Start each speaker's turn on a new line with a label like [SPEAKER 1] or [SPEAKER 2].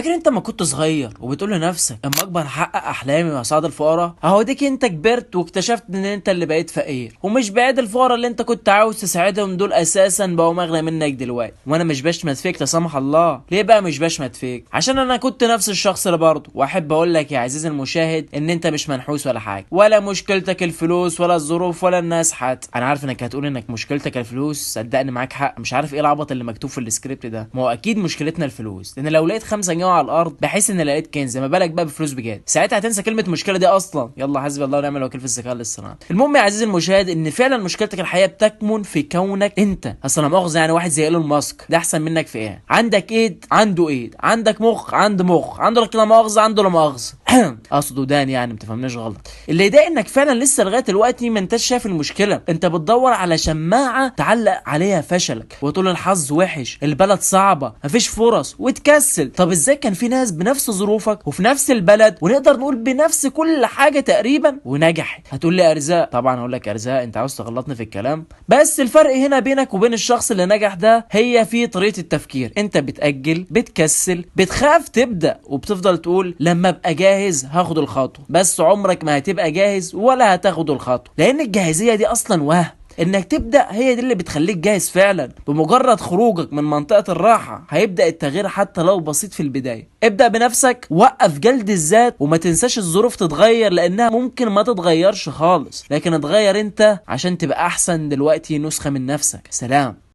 [SPEAKER 1] فاكر انت ما كنت صغير وبتقول لنفسك اما اكبر هحقق احلامي واساعد الفقراء؟ اهو ديك انت كبرت واكتشفت ان انت اللي بقيت فقير، ومش بعيد الفقراء اللي انت كنت عاوز تساعدهم دول اساسا بقوا مغنى منك دلوقتي. وانا مش بشمت فيك لا سمح الله. ليه بقى مش بشمت فيك؟ عشان انا كنت نفس الشخص اللي برضه. واحب اقول لك يا عزيزي المشاهد ان انت مش منحوس ولا حاجه، ولا مشكلتك الفلوس ولا الظروف ولا الناس حتى. انا عارف انك هتقول انك مشكلتك الفلوس، صدقني معاك حق. مش عارف ايه العبط اللي مكتوب في السكريبت ده. ما هو اكيد مشكلتنا الفلوس، لان لو لقيت 5 جنيه على الارض بحس ان لقيت كنز، ما بالك بقى بفلوس بجد؟ ساعتها هتنسى كلمه مشكله دي اصلا. يلا حسبي الله ونعم الوكيل في الذكاء الاصطناعي. المهم يا عزيزي المشاهد ان فعلا مشكلتك الحقيقيه بتكمن في كونك انت. اصلا مؤاخذه يعني واحد زي ايلون ماسك ده احسن منك في ايه؟ عندك ايد عنده ايد، عندك مخ عنده مخ، عنده لا مؤاخذه عنده لا مؤاخذه اقصد ودان يعني، ما تفهمناش غلط. اللي يضايق انك فعلا لسه لغايه دلوقتي ما انتش شايف المشكله. انت بتدور على شماعه تعلق عليها فشلك وتقول الحظ وحش، البلد صعبه، مفيش فرص، وتكسل. طب ازاي كان في ناس بنفس ظروفك وفي نفس البلد ونقدر نقول بنفس كل حاجه تقريبا ونجحت؟ هتقول لي ارزاق. طبعا هقول لك ارزاق. انت عاوز تغلطني في الكلام؟ بس الفرق هنا بينك وبين الشخص اللي نجح ده هي في طريقه التفكير. انت بتاجل، بتكسل، بتخاف تبدا، وبتفضل تقول لما ابقى جاهز هاخد الخطوه. بس عمرك ما هتبقى جاهز ولا هتاخد الخطوه، لان الجاهزيه دي اصلا وهم. انك تبدا هي دي اللي بتخليك جاهز فعلا. بمجرد خروجك من منطقه الراحه هيبدا التغيير حتى لو بسيط في البدايه. ابدا بنفسك، وقف جلد الذات، وما تنساش الظروف تتغير لانها ممكن ما تتغيرش خالص، لكن اتغير انت عشان تبقى احسن دلوقتي نسخه من نفسك. سلام.